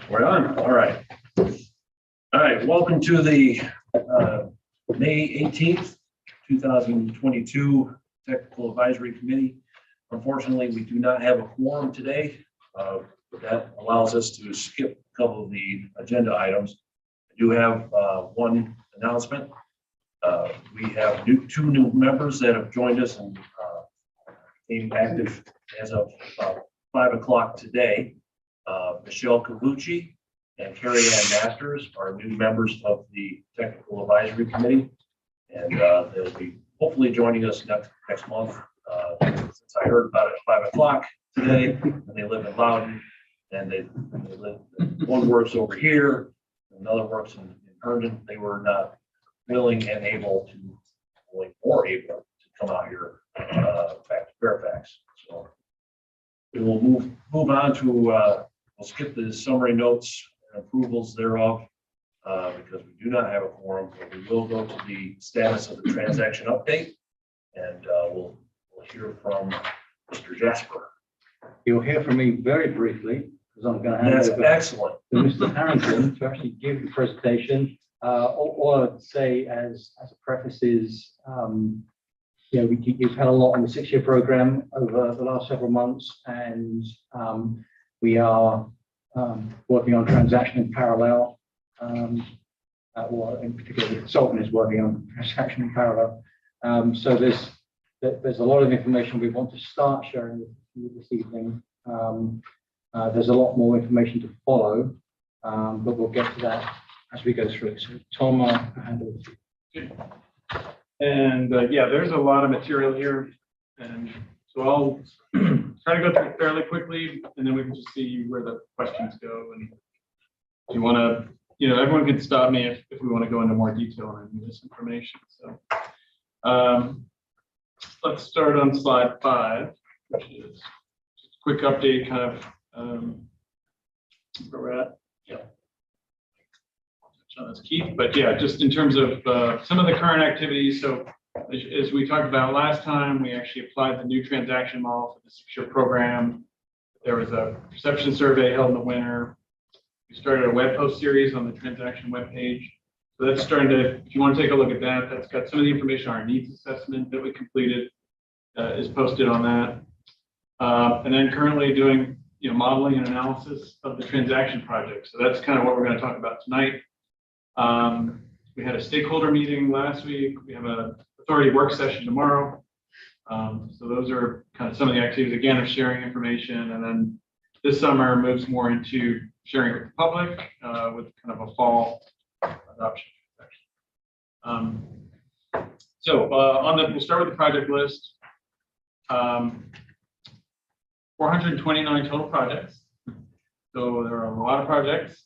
We're on. All right. All right. Welcome to the May 18th, 2022 Technical Advisory Committee. Unfortunately, we do not have a quorum today. That allows us to skip a couple of the agenda items. I do have one announcement. We have two new members that have joined us and became active as of about 5 o'clock today. Michelle Cavucci and Carrie Ann Masters are new members of the Technical Advisory Committee, and they'll be hopefully joining us next month. Since I heard about it at 5 o'clock today, and they live in Loudon, and they live. One works over here, another works in Herndon. They were not willing and able to, or able to come out here back to Fairfax. So we will move on to. We'll skip the summary notes and approvals thereof because we do not have a quorum, but we will go to the status of the transaction update, and we'll hear from Mr. Jasper. You'll hear from me very briefly because I'm going to hand That's over excellent. to Mr. Harrington to actually give the presentation. All I would say as a preface is, you've had a lot on the 6-year program over the last several months, and we are working on transaction in parallel. Or in particular, the consultant is working on transaction in parallel. So there's a lot of information we want to start sharing with you this evening. There's a lot more information to follow, but we'll get to that as we go through. So Tom, I'll hand over to you. And yeah, there's a lot of material here, and so I'll try to go through it fairly quickly, and then we can just see where the questions go. And if you want to, everyone can stop me if we want to go into more detail on any of this information. So let's start on slide 5, which is just a quick update, kind of where we're at. Yeah. That's Keith, but yeah, just in terms of some of the current activities. So as we talked about last time, we actually applied the new transaction model for the 6-year program. There was a perception survey held in the winter. We started a web post series on the transaction webpage. So that's starting to, if you want to take a look at that, that's got some of the information on our needs assessment that we completed is posted on that. And then currently doing modeling and analysis of the transaction project. So that's kind of what we're going to talk about tonight. We had a stakeholder meeting last week. We have an authority work session tomorrow. So those are kind of some of the activities, again, of sharing information. And then this summer moves more into sharing with the public with kind of a fall adoption. We'll start with the project list. 429 total projects. So there are a lot of projects.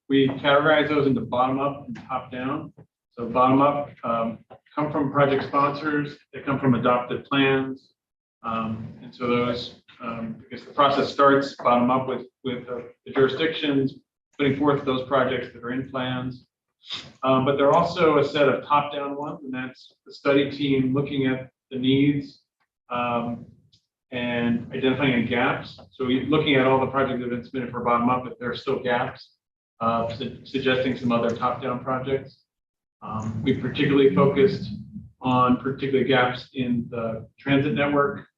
We categorize those into bottom up and top down. So bottom up come from project sponsors. They come from adopted plans. And so those, I guess the process starts bottom up with the jurisdictions, putting forth those projects that are in plans. But there are also a set of top down ones, and that's the study team looking at the needs and identifying any gaps. So looking at all the projects that have been submitted for bottom up, if there are still gaps, suggesting some other top-down projects. We particularly focused on particular gaps in the transit network,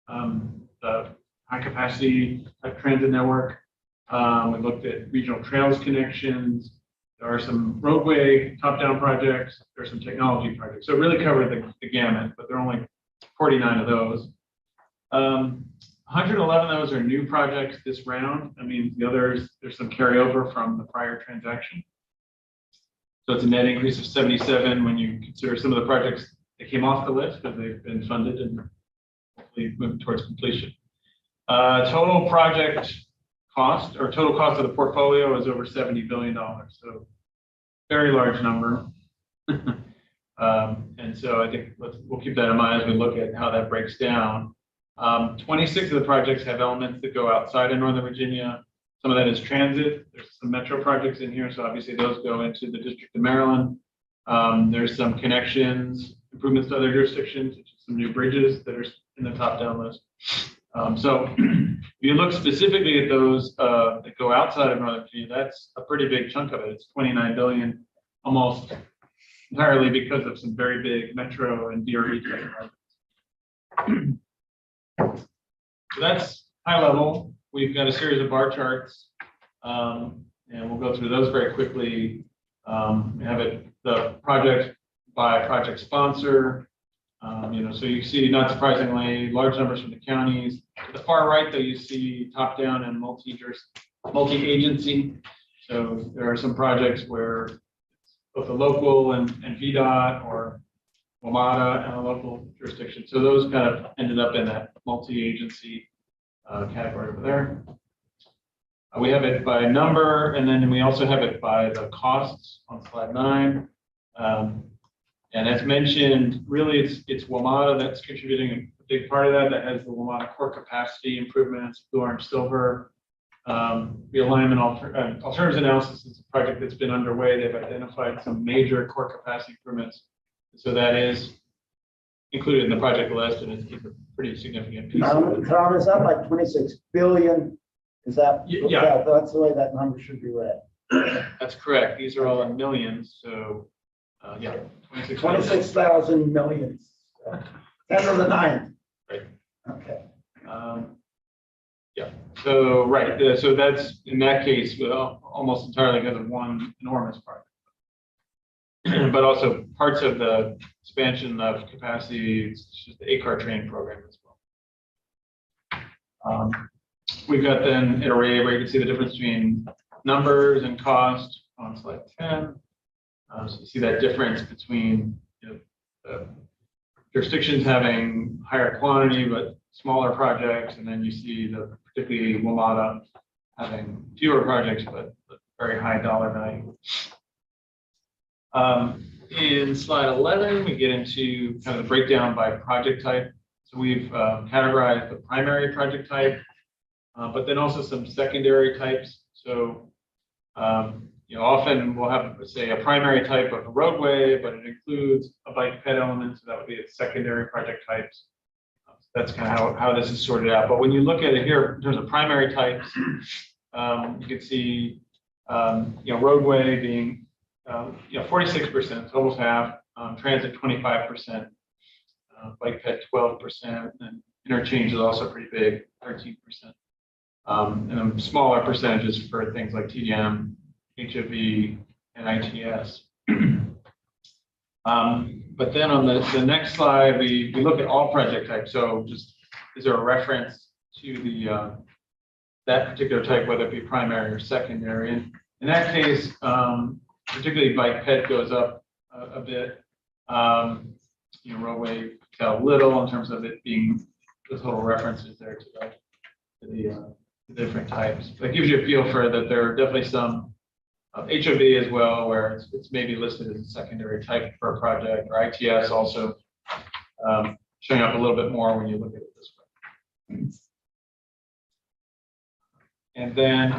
the high-capacity transit network. We looked at regional trails connections. There are some roadway top-down projects. There's some technology projects. So it really covered the gamut, but there are only 49 of those. 111 of those are new projects this round. I mean, the others, there's some carryover from the prior transaction. So it's a net increase of 77 when you consider some of the projects that came off the list because they've been funded and hopefully moving towards completion. Total project cost or total cost of the portfolio is over $70 billion. So very large number. And so I think we'll keep that in mind as we look at how that breaks down. 26 of the projects have elements that go outside of Northern Virginia. Some of that is transit. There's some metro projects in here, so obviously those go into the District of Maryland. There's some connections, improvements to other jurisdictions, such as some new bridges that are in the top-down list. So if you look specifically at those that go outside of Northern Virginia, that's a pretty big chunk of it. It's 29 billion, almost entirely because of some very big metro and DRE type projects. So that's high level. We've got a series of bar charts, and we'll go through those very quickly. We have the project by project sponsor. So you see, not surprisingly, large numbers from the counties. To the far right, though, you see top-down and multi-agency. So there are some projects where both the local and VDOT or WMATA and a local jurisdiction. So those kind of ended up in that multi-agency category over there. We have it by number, and then we also have it by the costs on slide 9. And as mentioned, really it's WMATA that's contributing a big part of that. That has the WMATA core capacity improvements, blue, orange, silver. Realignment alternatives analysis is a project that's been underway. They've identified some major core capacity improvements. So that is included in the project list, and it's a pretty significant piece. Tom, is that like 26 billion? Is that? Yeah. That's the way that number should be read. That's correct. These are all in millions. So yeah, 26,000 millions. 10 to the 9th. Right. Okay. Yeah. So right. So that's in that case, almost entirely because of one enormous project. But also parts of the expansion of capacity, it's just the ACAR training program as well. We've got then an array where you can see the difference between numbers and cost on slide 10. So you see that difference between jurisdictions having higher quantity but smaller projects, and then you see the particularly WMATA having fewer projects but very high dollar value. In slide 11, we get into kind of the breakdown by project type. So we've categorized the primary project type, but then also some secondary types. So often we'll have, say, a primary type of a roadway, but it includes a bike ped element, so that would be its secondary project types. That's kind of how this is sorted out. But when you look at it here in terms of primary types, you can see roadway being 46%, almost half, transit 25%, bike ped 12%, and interchange is also pretty big, 13%. And then smaller percentages for things like TDM, HOV, and ITS. But then on the next slide, we look at all project types. So just is there a reference to the that particular type, whether it be primary or secondary? And in that case, particularly bike ped goes up a bit. Roadway a little in terms of it being the total references there to the different types. That gives you a feel for that there are definitely some HOV as well, where it's maybe listed as a secondary type for a project, or ITS also showing up a little bit more when you look at it this way. And then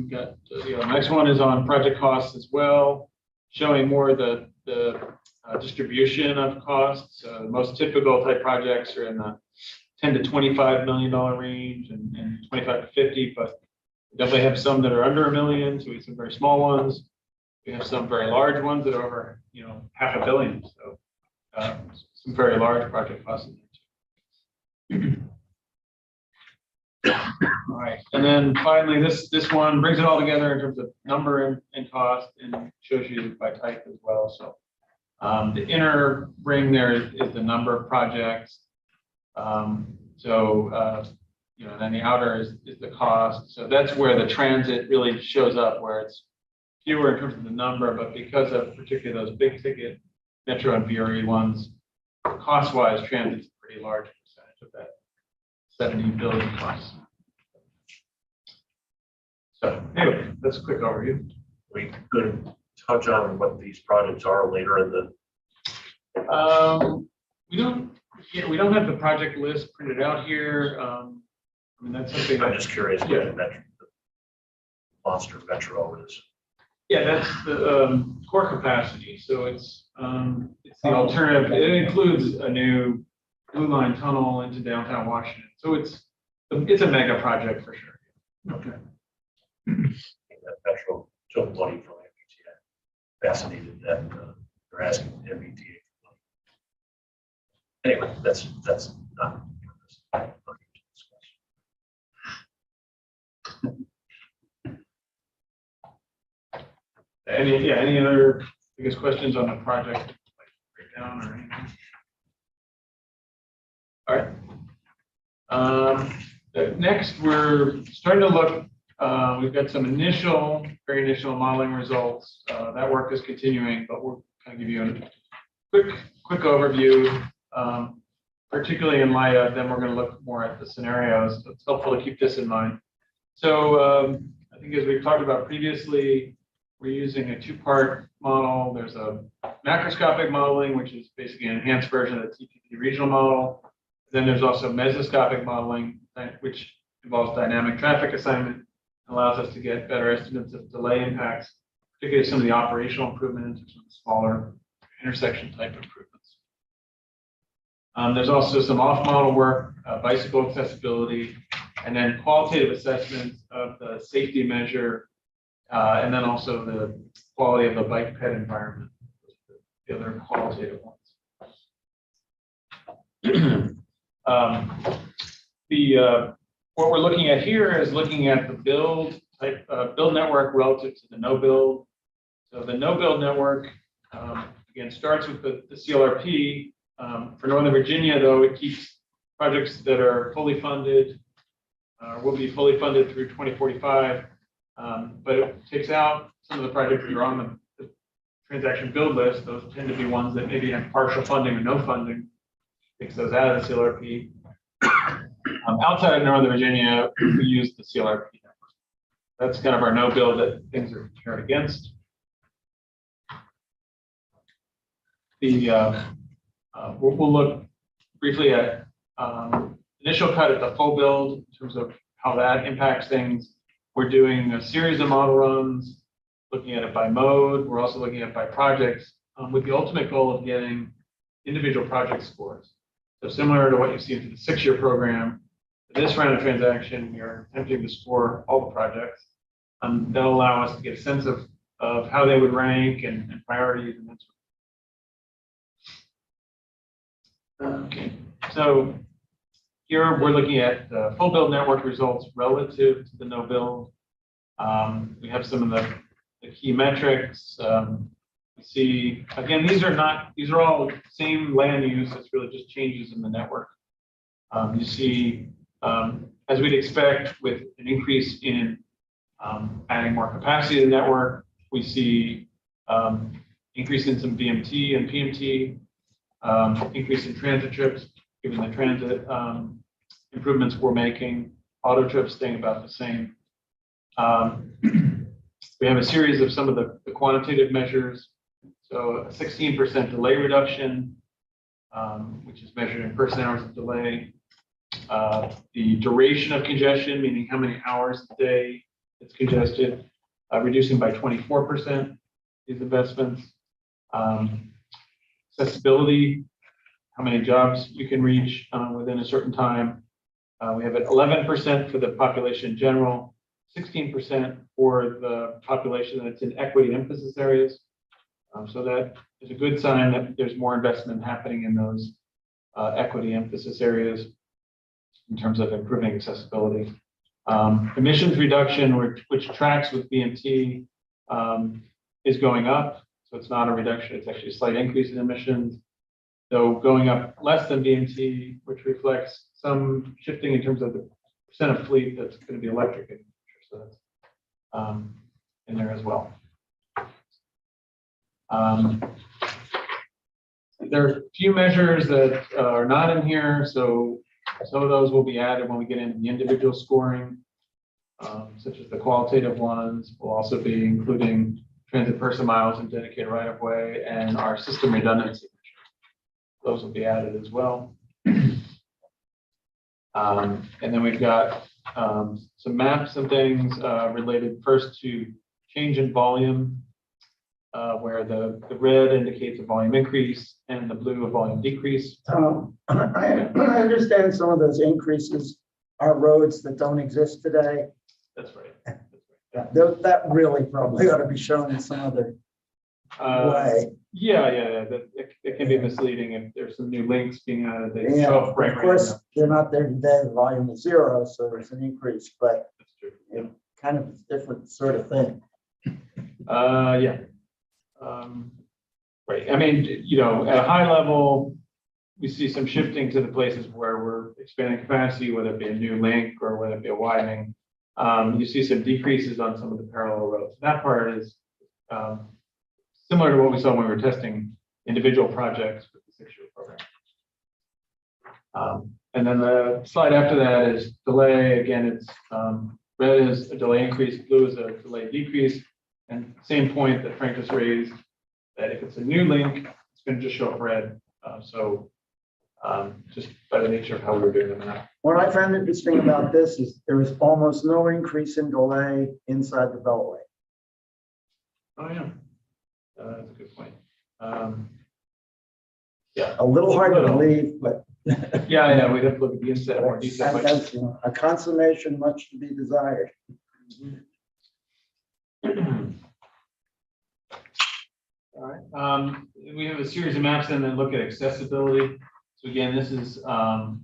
got the next one is on project costs as well, showing more the distribution of costs. The most typical type projects are in the $10 to $25 million range, and 25 to 50, but we definitely have some that are under $1 million. So we have some very small ones. We have some very large ones that are over, $500 million. So some very large project costs in there too. All right, and then finally, this one brings it all together in terms of number and cost, and shows you by type as well. So the inner ring there is the number of projects. And then the outer is the cost. So that's where the transit really shows up, where it's fewer in terms of the number, but because of particularly those big ticket metro and VRE ones, cost-wise, transit's a pretty large percentage of that 70 billion plus. So anyway, that's a quick overview. We could touch on what these projects are later in the. We don't have the project list printed out here. That's something I'm just curious. Yeah. What the Monster Metro is. Yeah, that's the core capacity. So it's the alternative. It includes a new Blue Line Tunnel into downtown Washington. So it's a mega project for sure. Okay. That Metro took money from MBTA. Fascinated that they're asking MBTA for money. Anyway, that's not. Any other, I guess, questions on the project, like breakdown or anything? All right. Next, we're starting to look. We've got some very initial modeling results. That work is continuing, but we'll kind of give you a quick overview, particularly in light of. Then we're going to look more at the scenarios. So it's helpful to keep this in mind. So I think as we've talked about previously, we're using a two-part model. There's a macroscopic modeling, which is basically an enhanced version of the TPP regional model. Then there's also mesoscopic modeling, which involves dynamic traffic assignment, allows us to get better estimates of delay impacts, particularly some of the operational improvements, some of the smaller intersection type improvements. There's also some off-model work, bicycle accessibility, and then qualitative assessments of the safety measure, and then also the quality of the bike ped environment, the other qualitative ones. What we're looking at here is looking at the build network relative to the no build. So the no build network again starts with the CLRP. For Northern Virginia, though, it keeps projects that are fully funded, will be fully funded through 2045. But it takes out some of the projects that are on the transaction build list. Those tend to be ones that maybe have partial funding or no funding. Takes those out of the CLRP. Outside of Northern Virginia, we use the CLRP network. That's kind of our no build that things are compared against. We'll look briefly at initial cut at the full build in terms of how that impacts things. We're doing a series of model runs, looking at it by mode. We're also looking at it by projects, with the ultimate goal of getting individual project scores. So similar to what you see in the 6-year program, this round of transaction, we are attempting to score all the projects. That'll allow us to get a sense of how they would rank and priorities and that sort of. Okay, so here we're looking at the full build network results relative to the no build. We have some of the key metrics. We see, again, these are all same land use. It's really just changes in the network. You see, as we'd expect, with an increase in adding more capacity to the network, we see increase in some VMT and PMT, increase in transit trips, given the transit improvements we're making, auto trips staying about the same. We have a series of some of the quantitative measures. So a 16% delay reduction, which is measured in person hours of delay. The duration of congestion, meaning how many hours a day it's congested, reducing by 24% these investments. Accessibility, how many jobs you can reach within a certain time. We have it 11% for the population in general, 16% for the population that's in equity emphasis areas. So that is a good sign that there's more investment happening in those equity emphasis areas in terms of improving accessibility. Emissions reduction, which tracks with BMT, is going up. So it's not a reduction, it's actually a slight increase in emissions. So going up less than BMT, which reflects some shifting in terms of the percent of fleet that's going to be electric in the future. So that's in there as well. There are a few measures that are not in here, so some of those will be added when we get into the individual scoring, such as the qualitative ones. We'll also be including transit person miles and dedicated right-of-way and our system redundancy measure. Those will be added as well. And then we've got some maps and things related first to change in volume. where the red indicates a volume increase and the blue a volume decrease. I understand some of those increases are roads that don't exist today. That's right. That really probably ought to be shown in some other way. Yeah. That can be misleading if there's some new links being added. They Yeah, show up of course, they're not there today, the volume is zero, so there's an increase, but That's true. it kind of different sort of thing. Yeah. Right. I mean, at a high level, we see some shifting to the places where we're expanding capacity, whether it be a new link or whether it be a widening. You see some decreases on some of the parallel roads. That part is similar to what we saw when we were testing individual projects with the 6-year program. And then the slide after that is delay. Again, it's red is a delay increase, blue is a delay decrease. And same point that Frank just raised, that if it's a new link, it's going to just show up red. Just by the nature of how we were doing the math. What I found interesting about this is there was almost no increase in delay inside the Beltway. Oh, yeah. That's a good point. A little hard to believe, but Yeah, we'd have to look at the inset more detail. that's, a consummation much to be desired. All right. We have a series of maps then that look at accessibility. So again, this is the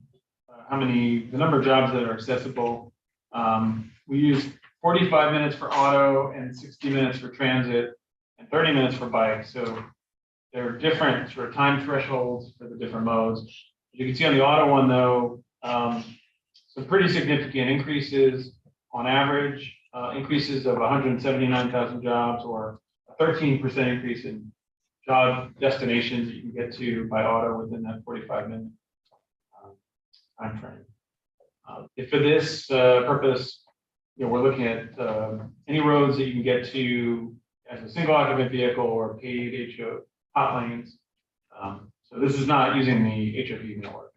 number of jobs that are accessible. We use 45 minutes for auto and 60 minutes for transit and 30 minutes for bike. So there are different sort of time thresholds for the different modes. You can see on the auto one though, some pretty significant increases on average, increases of 179,000 jobs, or a 13% increase in job destinations that you can get to by auto within that 45-minute time frame. If for this purpose, we're looking at any roads that you can get to as a single occupant vehicle or paid HO hot lanes. So this is not using the HOV network.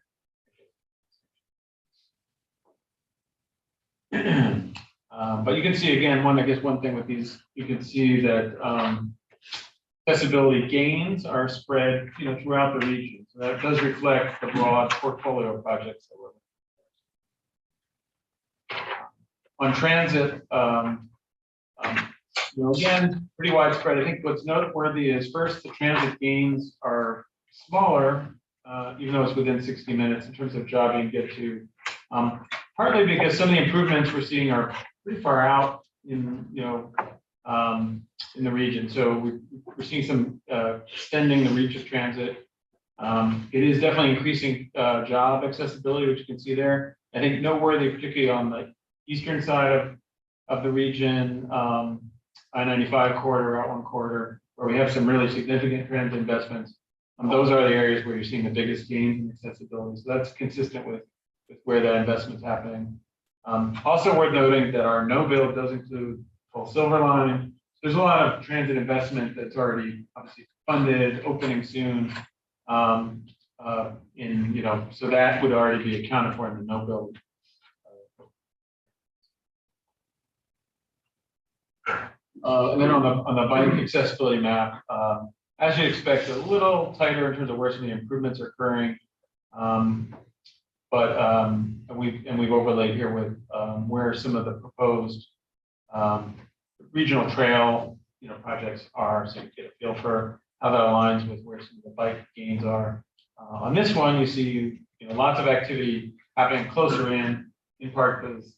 But you can see again, one thing with these, you can see that accessibility gains are spread, throughout the region. So that does reflect the broad portfolio of projects that we're looking at. On transit, again, pretty widespread. I think what's noteworthy is first, the transit gains are smaller, even though it's within 60 minutes in terms of job you can get to. Partly because some of the improvements we're seeing are pretty far out in the region. So we're seeing some extending the reach of transit. It is definitely increasing job accessibility, which you can see there. I think noteworthy, particularly on the eastern side of the region, I-95 corridor, Route 1 corridor, where we have some really significant transit investments. Those are the areas where you're seeing the biggest gains in accessibility. So that's consistent with where that investment's happening. Also worth noting that our no build does include full Silver Line. There's a lot of transit investment that's already obviously funded, opening soon. So that would already be accounted for in the no build. And then on the bike accessibility map, as you expect, a little tighter in terms of where some of the improvements are occurring. And we've overlaid here with where some of the proposed regional trail projects are, so you get a feel for how that aligns with where some of the bike gains are. On this one, you see lots of activity happening closer in part because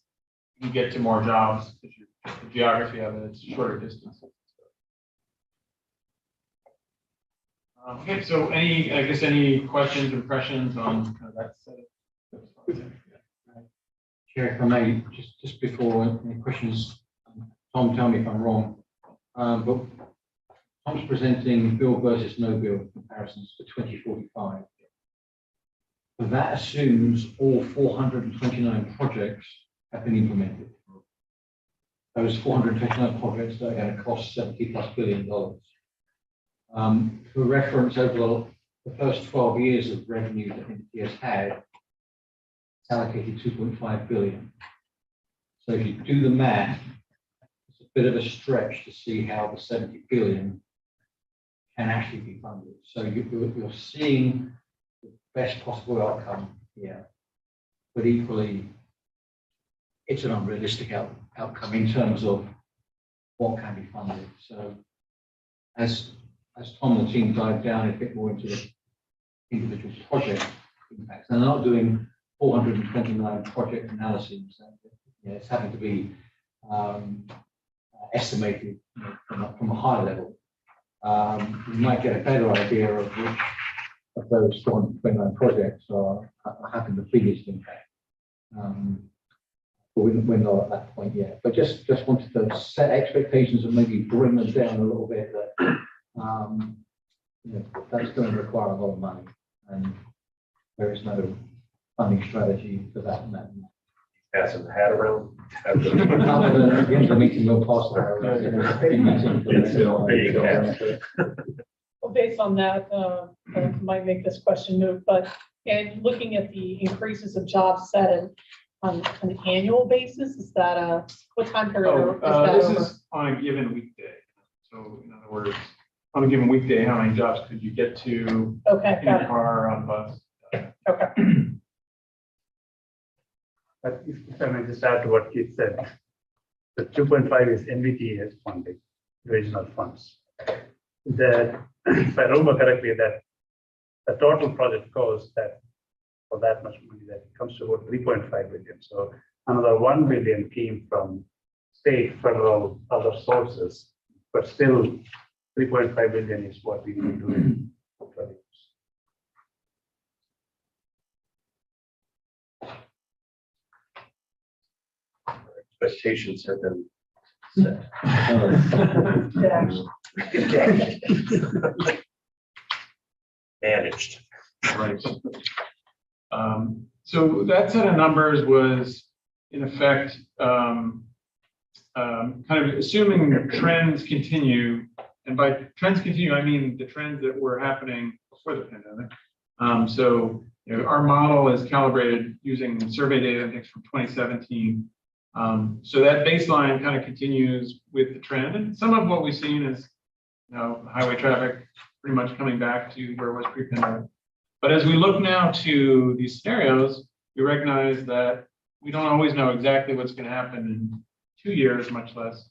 you can get to more jobs. The geography of it, it's shorter distance. Okay, so any questions, impressions on that set? Chair, if I may, just before any questions, Tom, tell me if I'm wrong. But Tom's presenting build versus no build comparisons for 2045. But that assumes all 429 projects have been implemented. Those 429 projects that are going to cost $70+ billion. For reference, over the first 12 years of revenue that NT has had, it's allocated 2.5 billion. So if you do the math, it's a bit of a stretch to see how the 70 billion can actually be funded. So you're seeing the best possible outcome here, but equally, it's an unrealistic outcome in terms of what can be funded. So as Tom and the team dive down a bit more into the individual project impacts, and they're not doing 429 project analyses, it's having to be estimated from a high level. You might get a better idea of which of those 429 projects are having the biggest impact. But we're not at that point yet. But just wanted to set expectations and maybe bring them down a little bit. That that's going to require a lot of money, and there is no funding strategy for that. Passing the hat around. Other than at the end of the meeting, we'll pass that. Well, based on that, I might make this question moot, but in looking at the increases of jobs set on an annual basis, is that what time period? Is that This over? is on a given weekday. So in other words, on a given weekday, how many jobs could you get to Okay, in got a it. car, on a bus? Okay. But if I may just add to what Keith said, the 2.5 is NVTA funding, regional funds. That, if I remember correctly, that the total project cost that for that much money that comes to about 3.5 billion. So another 1 billion came from state, federal, other sources, but still 3.5 billion is what we need to do. Expectations have been set. Managed. Right. So that set of numbers was, in effect, kind of assuming trends continue, and by trends continue, I mean the trends that were happening before the pandemic. So our model is calibrated using survey data, I think, from 2017. So that baseline kind of continues with the trend, and some of what we've seen is, highway traffic pretty much coming back to where it was pre-pandemic. But as we look now to these scenarios, we recognize that we don't always know exactly what's going to happen in 2 years, much less,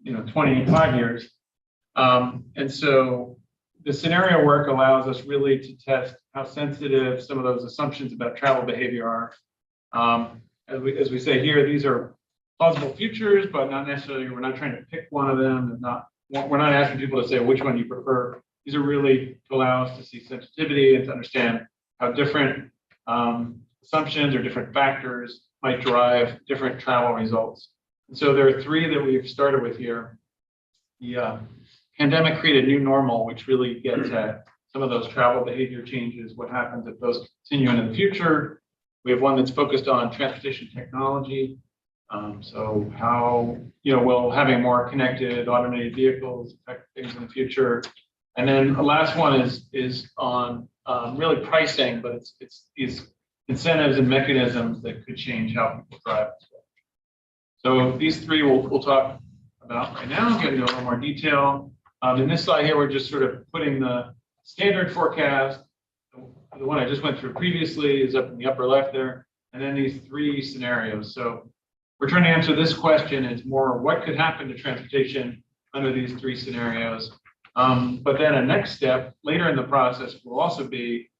25 years. And so the scenario work allows us really to test how sensitive some of those assumptions about travel behavior are. As we say here, these are plausible futures, but not necessarily, we're not trying to pick one of them, and we're not asking people to say which one you prefer. These are really to allow us to see sensitivity and to understand how different assumptions or different factors might drive different travel results. And so there are three that we've started with here. The pandemic created a new normal, which really gets at some of those travel behavior changes, what happens if those continue into the future. We have one that's focused on transportation technology. So how, will having more connected automated vehicles affect things in the future? And then the last one is on really pricing, but it's these incentives and mechanisms that could change how people drive as well. So these three we'll talk about right now, get into a little more detail. In this slide here, we're just sort of putting the standard forecast. The one I just went through previously is up in the upper left there, and then these three scenarios. So we're trying to answer this question. It's more what could happen to transportation under these three scenarios. But then a next step later in the process will also be,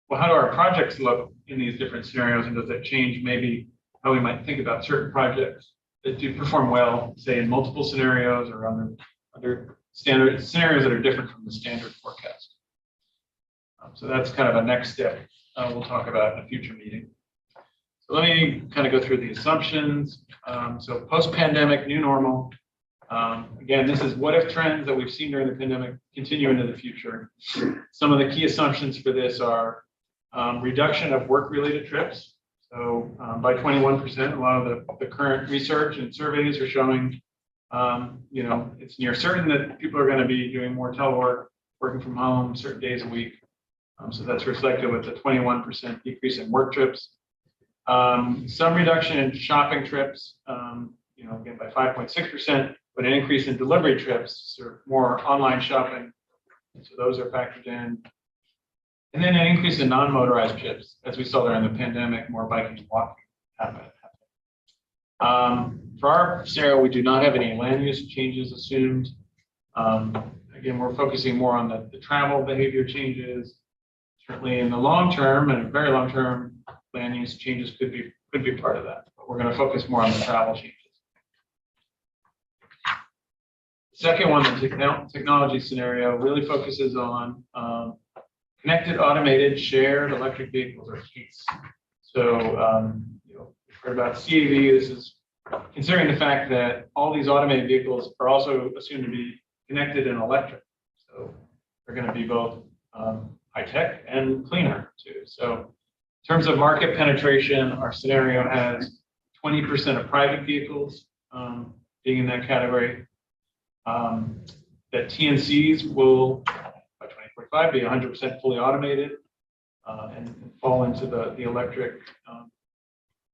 well, how do our projects look in these different scenarios, and does that change maybe how we might think about certain projects that do perform well, say in multiple scenarios or under standard scenarios that are different from the standard forecast. So that's kind of a next step we'll talk about in a future meeting. So let me kind of go through the assumptions. So post-pandemic, new normal. Again, this is what if trends that we've seen during the pandemic continue into the future. Some of the key assumptions for this are reduction of work-related trips. So by 21%, a lot of the current research and surveys are showing, it's near certain that people are going to be doing more telework, working from home certain days a week. So that's reflected with the 21% decrease in work trips. Some reduction in shopping trips, again by 5.6%, but an increase in delivery trips, sort of more online shopping. So those are factored in. And then an increase in non-motorized trips, as we saw during the pandemic, more biking and walking happened. For our scenario, we do not have any land use changes assumed. Again, we're focusing more on the travel behavior changes. Certainly in the long term and very long term, land use changes could be part of that. But we're going to focus more on the travel changes. The second one, the technology scenario, really focuses on connected, automated, shared electric vehicles or fleets. So, we've heard about CAV. This is considering the fact that all these automated vehicles are also assumed to be connected and electric. So they're going to be both high tech and cleaner too. So in terms of market penetration, our scenario has 20% of private vehicles being in that category. That TNCs will, by 2045, be 100% fully automated and fall into the electric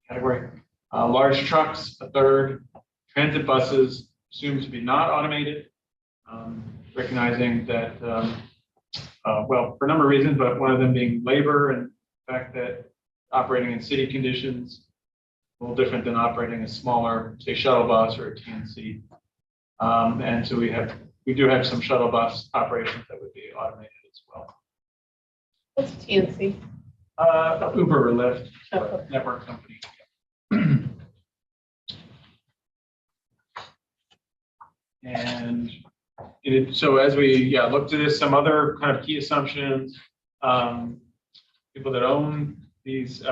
category. Large trucks, a third. Transit buses, assumed to be not automated, recognizing that, well, for a number of reasons, but one of them being labor and the fact that operating in city conditions a little different than operating a smaller, say, shuttle bus or a TNC. And so we do have some shuttle bus operations that would be automated as well. What's TNC? Uber or Lyft, Oh. network company. And so as we looked at this, some other kind of key assumptions, people that own these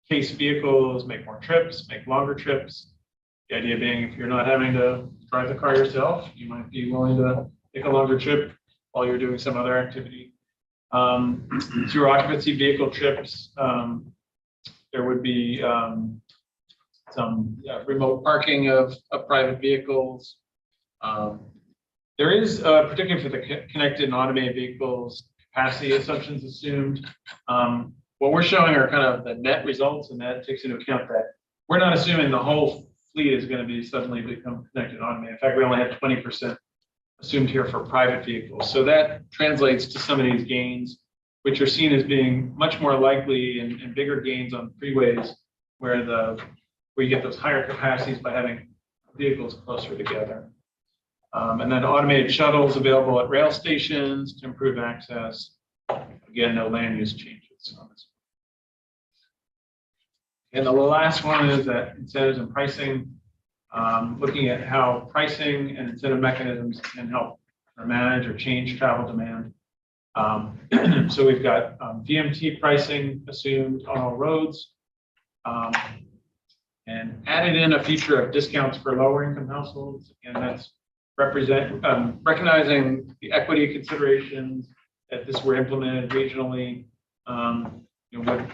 case vehicles make more trips, make longer trips. The idea being, if you're not having to drive the car yourself, you might be willing to take a longer trip while you're doing some other activity. Zero occupancy vehicle trips, there would be some remote parking of private vehicles. There is, particularly for the connected and automated vehicles, capacity assumptions assumed. What we're showing are kind of the net results, and that takes into account that we're not assuming the whole fleet is going to be suddenly become connected and automated. In fact, we only have 20% assumed here for private vehicles. So that translates to some of these gains, which are seen as being much more likely and bigger gains on freeways where you get those higher capacities by having vehicles closer together. And then automated shuttles available at rail stations to improve access. Again, no land use changes on this. And the last one is that incentives and pricing, looking at how pricing and incentive mechanisms can help manage or change travel demand. So we've got VMT pricing assumed on all roads, and added in a feature of discounts for lower income households. And that's recognizing the equity considerations that this were implemented regionally.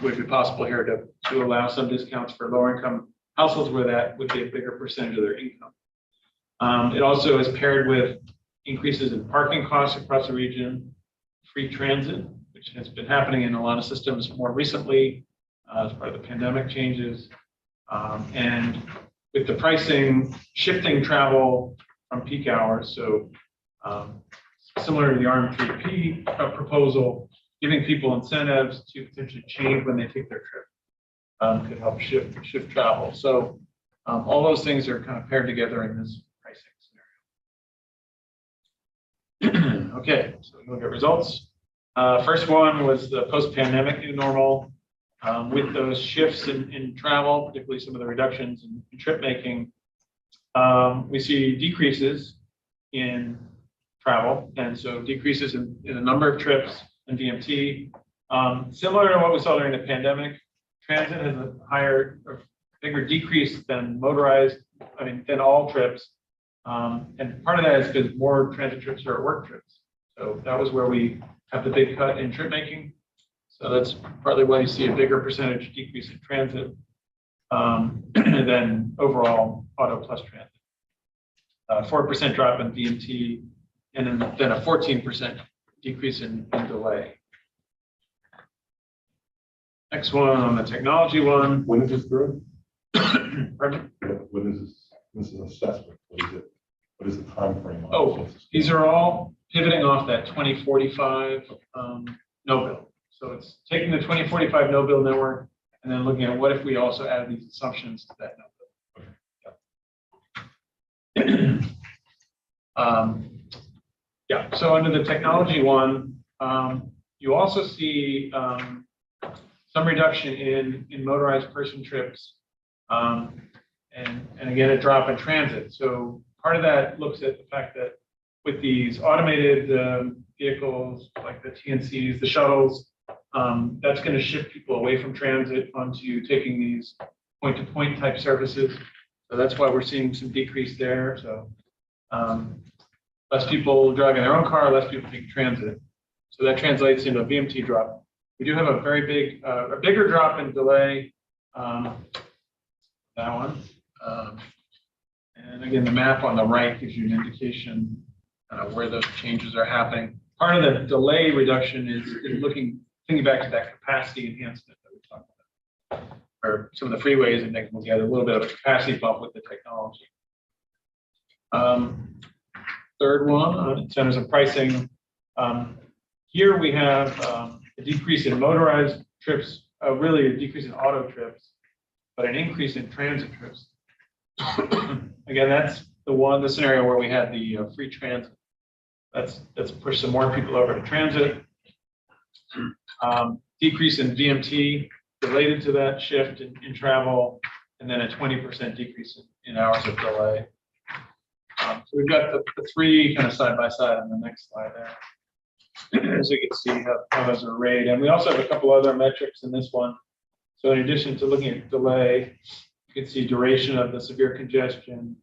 Would be possible here to allow some discounts for lower income households where that would be a bigger percentage of their income. It also is paired with increases in parking costs across the region, free transit, which has been happening in a lot of systems more recently as part of the pandemic changes. And with the pricing, shifting travel from peak hours. So similar to the RM3P proposal, giving people incentives to potentially change when they take their trip could help shift travel. So all those things are kind of paired together in this pricing scenario. Okay, so we look at results. First one was the post-pandemic new normal. With those shifts in travel, particularly some of the reductions in trip making, we see decreases in travel, and so decreases in the number of trips and VMT. Similar to what we saw during the pandemic, transit has a higher or bigger decrease than motorized, than all trips. And part of that is because more transit trips are work trips. So that was where we have the big cut in trip making. So that's partly why you see a bigger percentage decrease in transit than overall auto plus transit. 4% drop in VMT, and then a 14% decrease in delay. Next one on the technology one. When is this through? Pardon? What is this? This is an assessment. What is it? What is the time frame? Oh, these are all pivoting off that 2045 no build. So it's taking the 2045 no build network and then looking at what if we also add these assumptions to that no build. Yeah, so under the technology one, you also see some reduction in motorized person trips, and again, a drop in transit. So part of that looks at the fact that with these automated vehicles like the TNCs, the shuttles, that's going to shift people away from transit onto taking these point-to-point type services. So that's why we're seeing some decrease there. So less people driving their own car, less people taking transit. So that translates into a VMT drop. We do have a very big, a bigger drop in delay. That one. And again, the map on the right gives you an indication where those changes are happening. Part of the delay reduction is thinking back to that capacity enhancement that we talked about, or some of the freeways and making together a little bit of a capacity bump with the technology. Third one, in terms of pricing, here we have a decrease in motorized trips, really a decrease in auto trips, but an increase in transit trips. Again, that's the scenario where we had the free transit. That's pushed some more people over to transit. Decrease in VMT related to that shift in travel, and then a 20% decrease in hours of delay. So we've got the three kind of side by side on the next slide there. So you can see how those are rated. And we also have a couple other metrics in this one. So in addition to looking at delay, you can see duration of the severe congestion,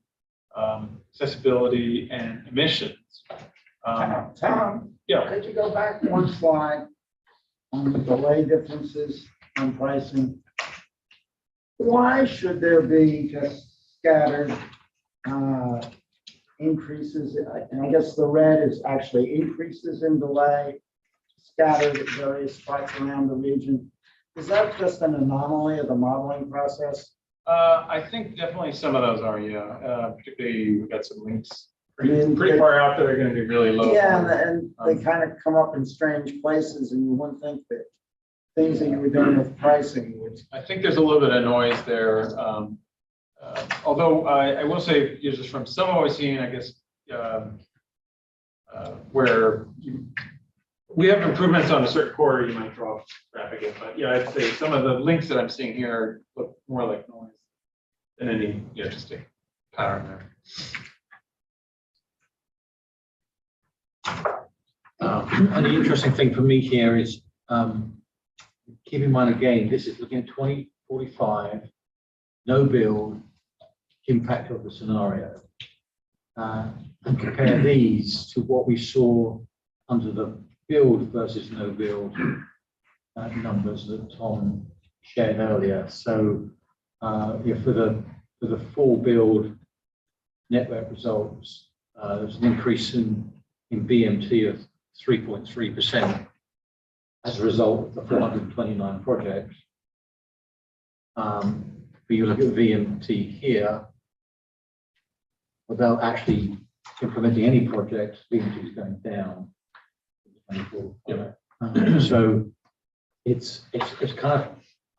accessibility, and emissions. Tom, Yeah. could you go back one slide on the delay differences on pricing? Why should there be just scattered increases? And I guess the red is actually increases in delay, scattered at various spots around the region. Is that just an anomaly of the modeling process? I think definitely some of those are, yeah. Particularly, we've got some links pretty far out that are going to be really low. Yeah, and they kind of come up in strange places, and you wouldn't think that things that you were doing with pricing would. I think there's a little bit of noise there. Although I will say, just from some of what I've seen, I guess, where we have improvements on a certain corridor, you might draw traffic in, but yeah, I'd say some of the links that I'm seeing here look more like noise than any interesting pattern there. And the interesting thing for me here is, keep in mind again, this is looking at 2045, no build, impact of the scenario, and compare these to what we saw under the build versus no build numbers that Tom shared earlier. So yeah, for the full build network results, there's an increase in BMT of 3.3% as a result of the 429 projects. But you look at VMT here, without actually implementing any projects, VMT is going down. So it's kind of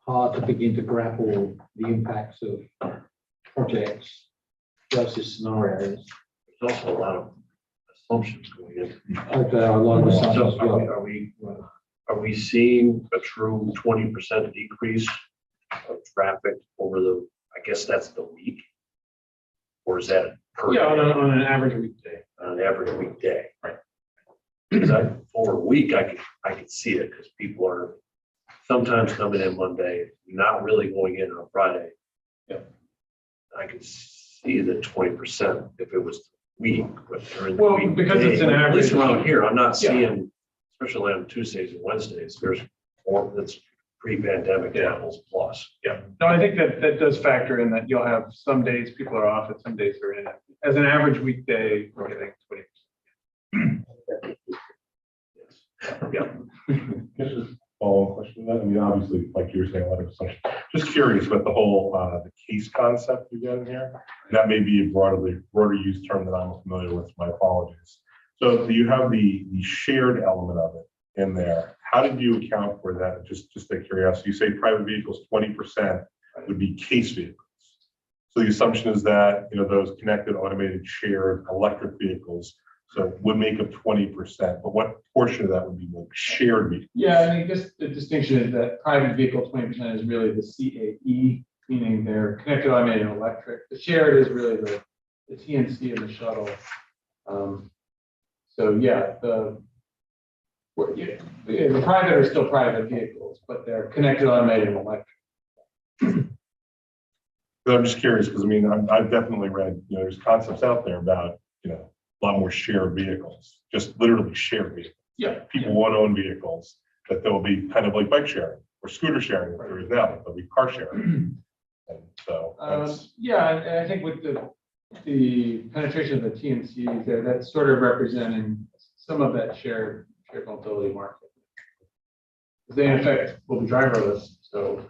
hard to begin to grapple the impacts of projects versus scenarios. There's also a lot of assumptions going in. Okay, I like the assumptions as well. Are we seeing a true 20% decrease of traffic over the, I guess that's the week? Or is that per Yeah, day? on an average weekday. On an average weekday, right? Because over a week, I could see it because people are sometimes coming in Monday, not really going in on Friday. Yeah. I could see the 20% if it was week, but during the Well, week. because it's an At least average. around here, I'm not Yeah. seeing, especially on Tuesdays and Wednesdays, there's more that's pre-pandemic Yeah. levels plus. Yeah, no, I think that does factor in that you'll have some days people are off and some days they're in. As an average weekday, we're getting 20%. Yeah. This is a follow-up question. I mean, obviously, like you were saying, a lot of assumptions. Just curious with the whole the case concept you got in here. That may be a broader used term that I'm familiar with. My apologies. So you have the shared element of it in there. How did you account for that? Just out of curiosity, you say private vehicles, 20% would be case vehicles. So the assumption is that, those connected, automated, shared electric vehicles, so would make up 20%, but what portion of that would be like shared vehicles? Yeah, I mean, just the distinction is that private vehicle 20% is really the CAE, meaning they're connected, automated, and electric. The shared is really the TNC and the shuttle. So yeah, the private are still private vehicles, but they're connected, automated, and electric. But I'm just curious because I've definitely read, there's concepts out there about, a lot more shared vehicles, just literally shared vehicles. Yeah. People want to own vehicles that they'll be kind of like bike sharing or scooter sharing, if there is now, but they'll be car sharing. And so Yeah, and I think with the penetration of the TNCs there, that's sort of representing some of that shared mobility market. They in effect will be driverless, so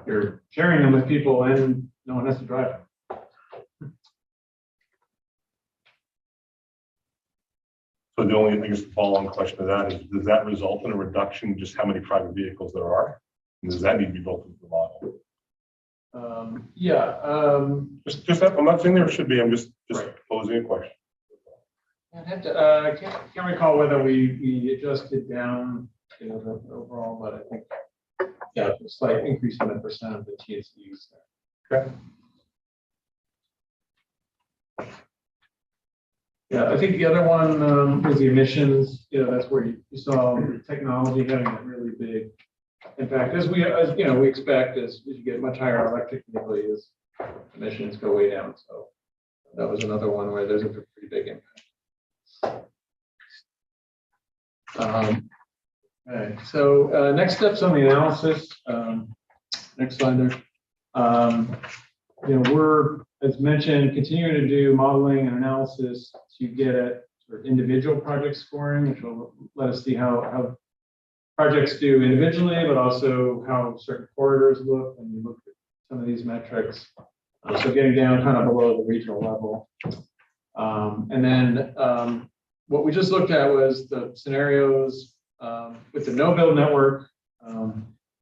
you're sharing them with people and no one has to drive them. So the only, I guess, the follow-on question to that is, does that result in a reduction in just how many private vehicles there are? And does that need to be built into the model? Just that, I'm not saying there should be, I'm just Right. posing a question. I can't recall whether we adjusted down, the overall, but I think, yeah, a slight increase in the percent of the TNCs there. Okay. Yeah, I think the other one was the emissions. That's where you saw the technology having a really big impact. As we expect, as you get much higher electric vehicles, emissions go way down. So that was another one where there's a pretty big impact. Okay, so next steps on the analysis. Next slide there. We're, as mentioned, continuing to do modeling and analysis to get at sort of individual project scoring, which will let us see how projects do individually, but also how certain corridors look when you look at some of these metrics. So getting down kind of below the regional level. And then what we just looked at was the scenarios with the no-build network.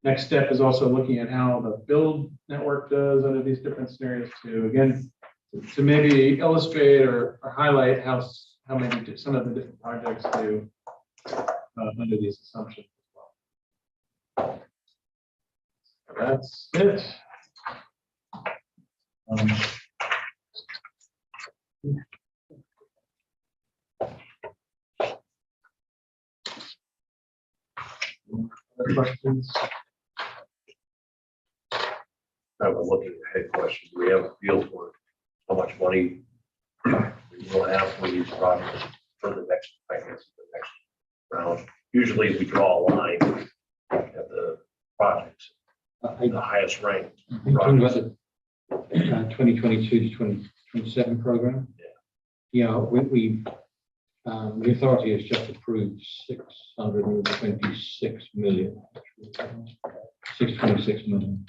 Next step is also looking at how the build network does under these different scenarios too. Again, to maybe illustrate or highlight how many some of the different projects do under these assumptions as well. That's it. Other questions? I have a looking ahead question. Do we have a feel for how much money we will have for these projects for the next, I guess, the next round? Usually we draw a line at the projects, the highest ranked. Talking about the 2022 to 2027 program. Yeah, the authority has just approved 626 million. 626 million.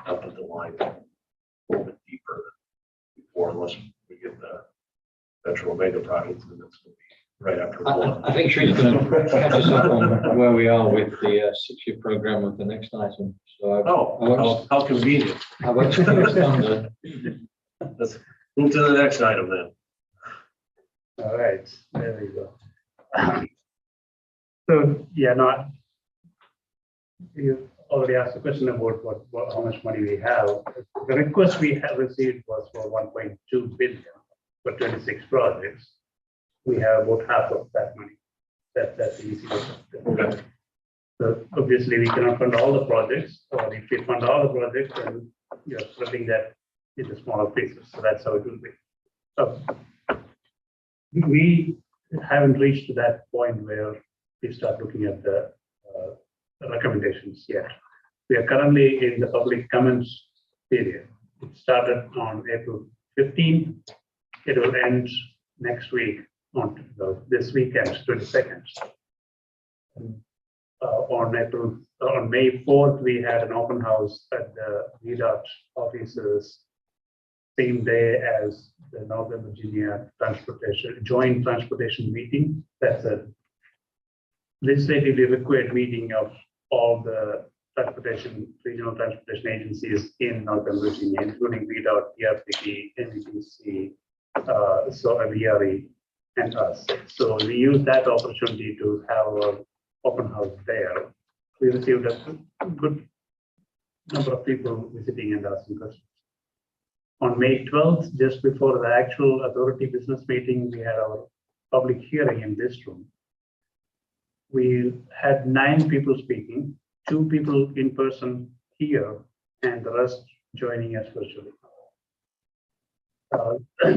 Up at the line a little bit deeper before, unless we get the Metro Mega project, and it's going to be right after one. I think Shree's going to catch us up on where we are with the 6-year program of the next item. So How convenient. I won't take your thunder. Let's move to the next item then. All right, there we go. So, yeah, you already asked a question about how much money we have. The request we have received was for 1.2 billion for 26 projects. We have about half of that money. That's easy. Okay. So obviously we cannot fund all the projects, or if we fund all the projects, then you're splitting that into smaller pieces. So that's how it will be. So we haven't reached to that point where we start looking at the recommendations yet. We are currently in the public comments period. It started on April 15th. It will end next week on this weekend, 22nd. On May 4th, we had an open house at the VDOT offices same day as the Northern Virginia Joint Transportation Meeting. That's a legislatively required meeting of all the regional transportation agencies in Northern Virginia, including VDOT, PRCT, NBTC, VRE, and us. So we use that opportunity to have an open house there. We received a good number of people visiting and asking questions. On May 12th, just before the actual authority business meeting, we had our public hearing in this room. We had 9 people speaking, 2 people in person here, and the rest joining us virtually.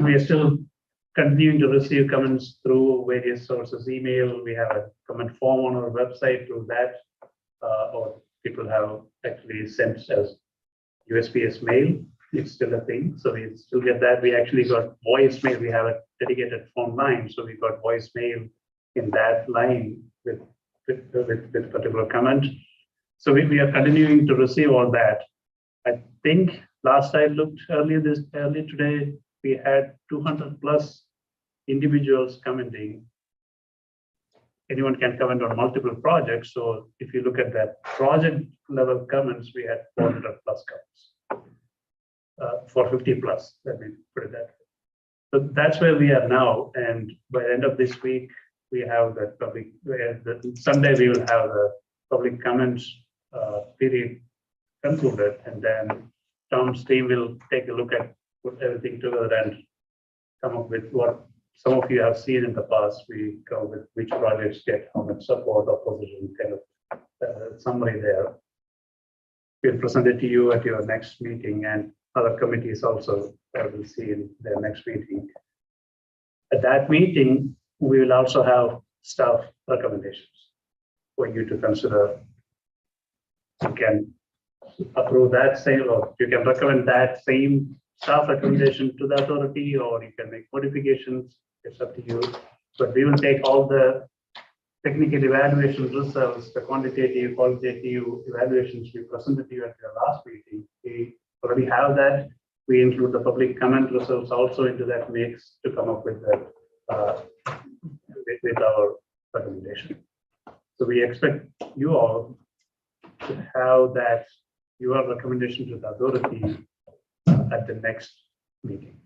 We are still continuing to receive comments through various sources, email. We have a comment form on our website through that, or people have actually sent us USPS mail. It's still a thing, so we still get that. We actually got voicemail. We have a dedicated phone line, so we got voicemail in that line with particular comment. So we are continuing to receive all that. I think last I looked earlier today, we had 200 plus individuals commenting. Anyone can comment on multiple projects. So if you look at that project level comments, we had 400 plus comments. 450 plus, let me put it that way. So that's where we are now. And by the end of this week, we have that public, Sunday we will have the public comments period concluded. And then Tom's team will take a look at, put everything together and come up with what some of you have seen in the past. We go with which projects get how much support, opposition, kind of summary there. We'll present it to you at your next meeting, and other committees also will see in their next meeting. At that meeting, we will also have staff recommendations for you to consider. You can approve that same, or you can recommend that same staff recommendation to the authority, or you can make modifications. It's up to you. But we will take all the technical evaluation results, the quantitative, qualitative evaluations we presented to you at your last meeting. We already have that. We include the public comment results also into that mix to come up with that with our recommendation. So we expect you all to have that your recommendation to the authority at the next meeting.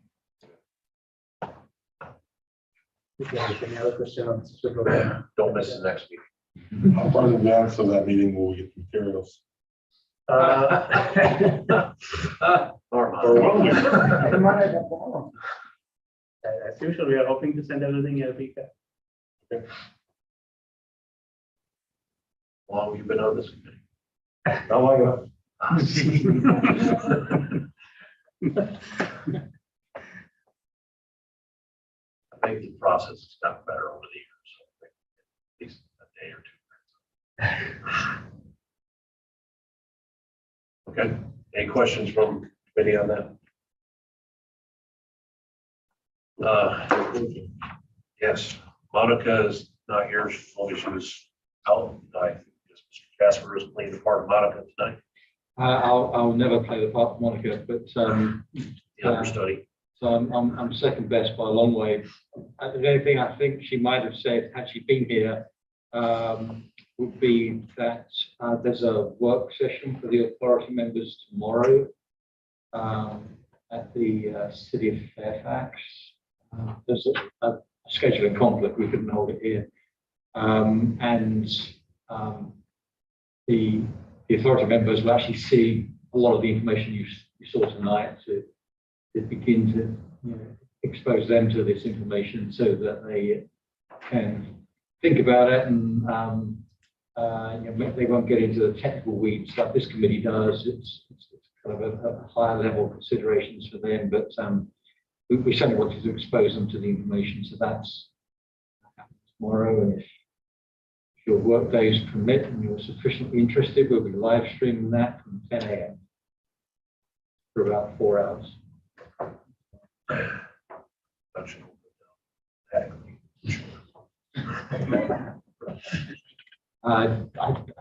If there is any other question on this program, Don't miss the next meeting. How far in advance of that meeting will we get the materials? Or will we? They might have a forum. as usual, we are hoping to send everything a week. How long have you been on this committee? Not long enough. I think the process has gotten better over the years. So I think at least a day or two. Okay. Any questions from committee on that? Yes, Monica is not here. She told me she was out. I think Mr. Casper is playing the part of Monica tonight. I'll never play the part of Monica, but The understudy. so I'm second best by a long way. The only thing I think she might have said had she been here would be that there's a work session for the authority members tomorrow at the City of Fairfax. There's a scheduling conflict, we couldn't hold it here. And the authority members will actually see a lot of the information you saw tonight to begin to expose them to this information so that they can think about it and they won't get into the technical weeds like this committee does. It's kind of a higher level considerations for them, but we certainly wanted to expose them to the information. So that's tomorrow, and if your work days permit and you're sufficiently interested, we'll be live streaming that from 10 a.m. for about 4 hours. I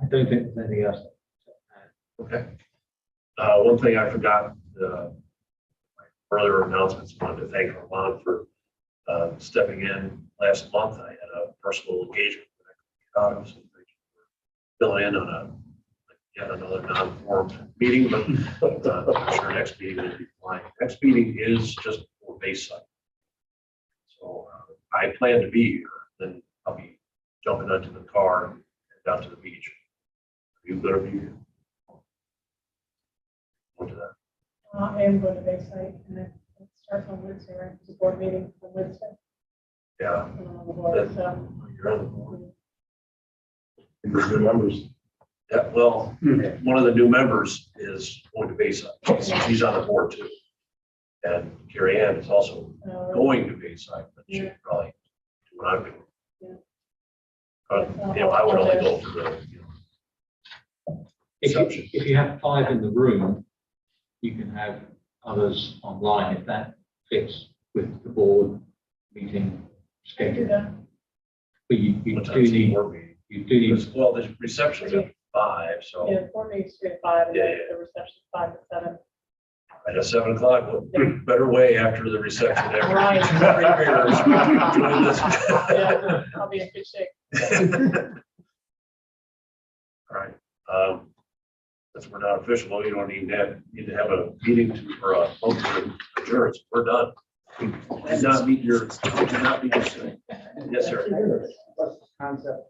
don't think there's anything else. Okay. One thing I forgot, my further announcements, I wanted to thank Armand for stepping in last month. I had a personal engagement with Chicago, so thank you for filling in on yet another non-formed meeting, but I'm sure next meeting will be fine. Next meeting is just for Bayside. So I plan to be here, then I'll be jumping into the car and down to the beach. Are you gonna be here? Go to that. I am going to Bayside, and it starts on Wednesday, right? It's a board meeting on Wednesday. Yeah, And I'm on the board, so. you're on the board. There's good numbers. Yeah, well, one of the new members is going to Bayside. She's on the board too. And Carrie Ann is also going to Bayside, but she could probably do what I'm doing. Yeah. But, I would only go for the, If you have 5 in the room, you can have others online if that fits with the board meeting I can do schedule. that. But you what do time's the need, board meeting? you do need, Well, the reception's at 5, so Yeah, board meeting's 3 to 5, and Yeah, then yeah. the reception 5 to 7. at 7 o'clock, what better way after the reception? After Right. three beers, join this. Yeah, I'll be in good shape. All right, since we're not official, you don't need to have a meeting or a vote to adjourn. We're done. Did not meet your, yes, sir. What's the concept?